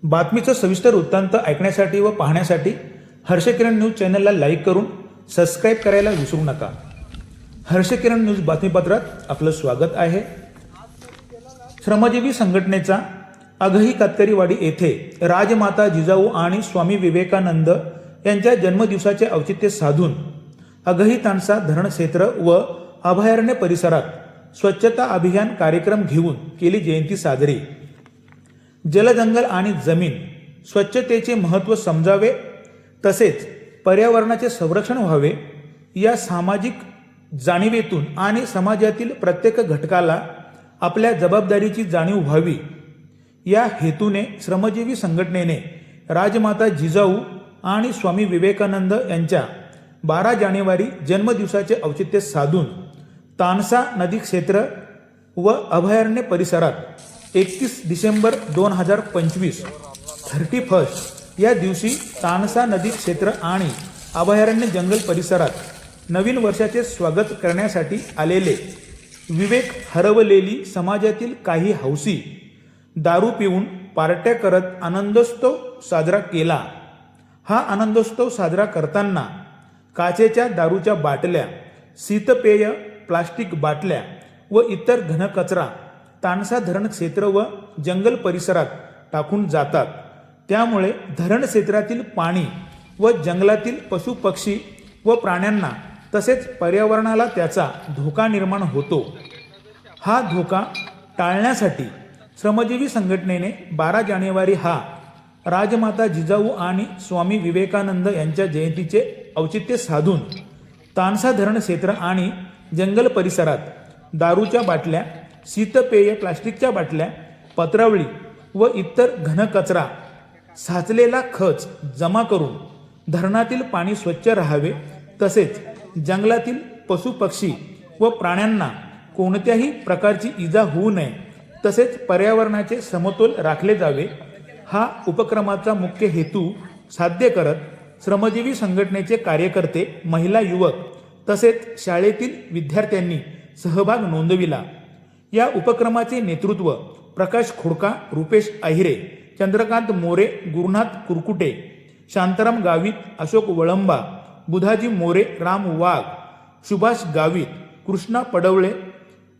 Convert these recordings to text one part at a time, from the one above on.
बातमीचं सविस्तर वृत्तांत ऐकण्यासाठी व पाहण्यासाठी हर्षकिरण न्यूज चॅनलला लाईक करून सबस्क्राईब करायला विसरू नका. हर्षकिरण न्यूज बातमीपत्रात आपलं स्वागत आहे. श्रमजीवी संघटनेचा अघई कातकरीवाडी येथे राजमाता जिजाऊ आणि स्वामी विवेकानंद यांच्या जन्मदिवसाचे औचित्य साधून अघई तानसा धरण क्षेत्र व अभयारण्य परिसरात स्वच्छता अभियान कार्यक्रम घेऊन केली जयंती साजरी. जलजंगल आणि जमीन स्वच्छतेचे महत्त्व समजावे तसेच पर्यावरणाचे संरक्षण व्हावे या सामाजिक जाणीवेतून आणि समाजातील प्रत्येक घटकाला आपल्या जबाबदारीची जाणीव व्हावी या हेतूने श्रमजीवी संघटनेने राजमाता जिजाऊ आणि स्वामी विवेकानंद यांच्या 12 जानेवारी जन्मदिवसाचे औचित्य साधून तानसा नदी क्षेत्र व अभयारण्य परिसरात 31 डिसेंबर 2025 31 या दिवशी तानसा नदी क्षेत्र आणि अभयारण्य जंगल परिसरात नवीन वर्षाचे स्वागत करण्यासाठी आलेले विवेक हरवलेली समाजातील काही हौसी दारू पिऊन पार्ट्या करत आनंदोत्सव साजरा केला. हा आनंदोत्सव साजरा करताना काचेच्या दारूच्या बाटल्या, शीतपेय, प्लास्टिक बाटल्या व इतर घनकचरा तानसा धरण क्षेत्र व जंगल परिसरात टाकून जातात. त्यामुळे धरण क्षेत्रातील पाणी व जंगलातील पशुपक्षी व प्राण्यांना तसेच पर्यावरणाला त्याचा धोका निर्माण होतो. हा धोका टाळण्यासाठी श्रमजीवी संघटनेने 12 जानेवारी हा राजमाता जिजाऊ आणि स्वामी विवेकानंद यांच्या जयंतीचे औचित्य साधून तानसा धरण क्षेत्र आणि जंगल परिसरात दारूच्या बाटल्या, शीतपेय, प्लास्टिकच्या बाटल्या, पत्रावळी व इतर घनकचरा साचलेला खच जमा करून धरणातील पाणी स्वच्छ राहावे तसेच जंगलातील पशुपक्षी व प्राण्यांना कोणत्याही प्रकारची इजा होऊ नये तसेच पर्यावरणाचे समतोल राखले जावे हा उपक्रमाचा मुख्य हेतू साध्य करत श्रमजीवी संघटनेचे कार्यकर्ते, महिला, युवक तसेच शाळेतील विद्यार्थ्यांनी सहभाग नोंदविला. या उपक्रमाचे नेतृत्व प्रकाश खोडका, रुपेश अहिरे, चंद्रकांत मोरे, गुरुनाथ कुरकुटे, शांताराम गावित, अशोक वळंबा, बुधाजी मोरे, राम वाघ, सुभाष गावित, कृष्णा पडवळे,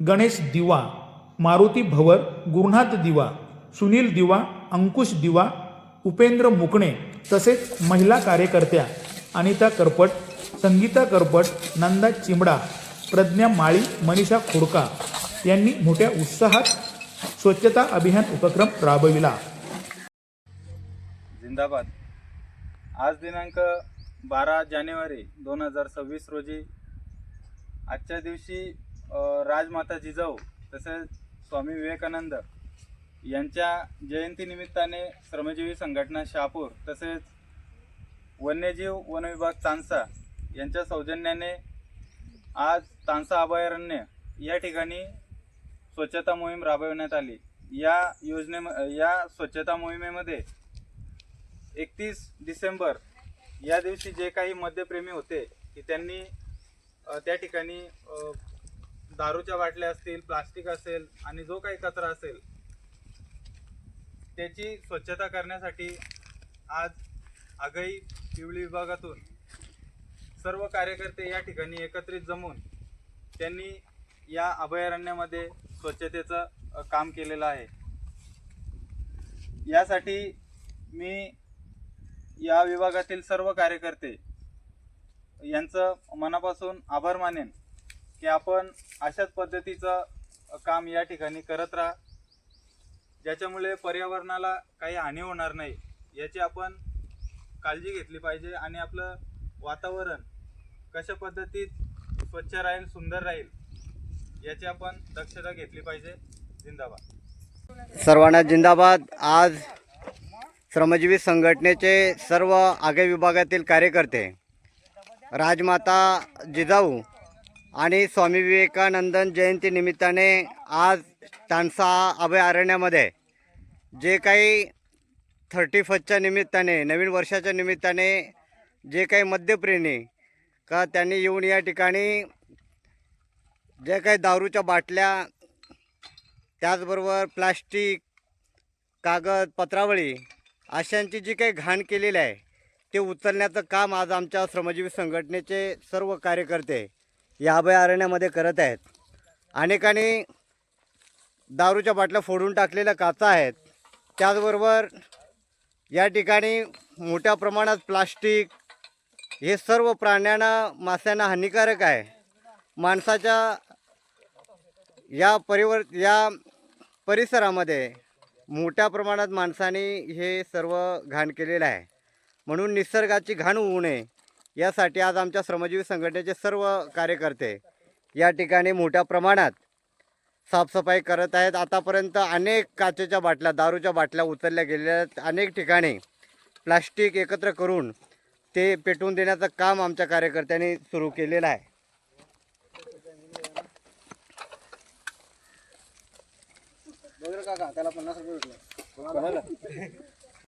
गणेश दिवा, मारुती भवर, गुरुनाथ दिवा, सुनील दिवा, अंकुश दिवा, उपेंद्र मुकणे तसेच महिला कार्यकर्त्या अनिता करपट, संगीता करपट, नंदा चिमडा, प्रज्ञा माळी, मनीषा खोडका यांनी मोठ्या उत्साहात स्वच्छता अभियान उपक्रम राबविला. जिंदाबाद. आज दिनांक 12 जानेवारी 2026 रोजी आजच्या दिवशी राजमाता जिजाऊ तसेच स्वामी विवेकानंद यांच्या जयंतीनिमित्ताने श्रमजीवी संघटना शहापूर तसेच वन्यजीव वन विभाग तानसा यांच्या सौजन्याने आज तानसा अभयारण्य या ठिकाणी स्वच्छता मोहीम राबविण्यात आली. या स्वच्छता मोहिमेमध्ये 31 डिसेंबर या दिवशी जे काही मद्यप्रेमी होते की त्यांनी त्या ठिकाणी दारूच्या बाटल्या असतील, प्लास्टिक असेल आणि जो काही कचरा असेल त्याची स्वच्छता करण्यासाठी आज अघई पिवळी विभागातून सर्व कार्यकर्ते या ठिकाणी एकत्रित जमून त्यांनी या अभयारण्यामध्ये स्वच्छतेचं काम केलेलं आहे. यासाठी मी या विभागातील सर्व कार्यकर्ते यांचं मनापासून आभार मानेन की आपण अशाच पद्धतीचं काम या ठिकाणी करत राहा, ज्याच्यामुळे पर्यावरणाला काही हानी होणार नाही याची आपण काळजी घेतली पाहिजे आणि आपलं वातावरण कशा पद्धतीत स्वच्छ राहील, सुंदर राहील याची आपण दक्षता घेतली पाहिजे. जिंदाबाद. सर्वांना जिंदाबाद. आज श्रमजीवी संघटनेचे सर्व आघे विभागातील कार्यकर्ते राजमाता जिजाऊ आणि स्वामी विवेकानंदन जयंती निमित्ताने आज तानसा अभयारण्यामध्ये जे काही 31च्या निमित्ताने नवीन वर्षाच्या निमित्ताने जे काही मद्यप्रेमी का त्यांनी येऊन या ठिकाणी जे काही दारूच्या बाटल्या, त्याचबरोबर प्लास्टिक, कागद, पत्रावळी अशांची जी काही घाण केलेली आहे ते उचलण्याचं काम आज आमच्या श्रमजीवी संघटनेचे सर्व कार्यकर्ते या अभयारण्यामध्ये करत आहेत. अनेकांनी दारूच्या बाटल्या फोडून टाकलेल्या काचा आहेत. त्याचबरोबर या ठिकाणी मोठ्या प्रमाणात प्लास्टिक हे सर्व प्राण्यांना माशांना हानिकारक आहे. माणसाच्या या परिसरामध्ये मोठ्या प्रमाणात माणसाने हे सर्व घाण केलेलं आहे. म्हणून निसर्गाची घाण होऊ नये यासाठी आज आमच्या श्रमजीवी संघटनेचे सर्व कार्यकर्ते या ठिकाणी मोठ्या प्रमाणात साफसफाई करत आहेत. आतापर्यंत अनेक काचेच्या बाटल्या दारूच्या बाटल्या उचलल्या गेलेल्या आहेत. अनेक ठिकाणी प्लास्टिक एकत्र करून ते पेटवून देण्याचं काम आमच्या कार्यकर्त्यांनी सुरू केलेलं आहे. काका त्याला 50 रुपये भेटले.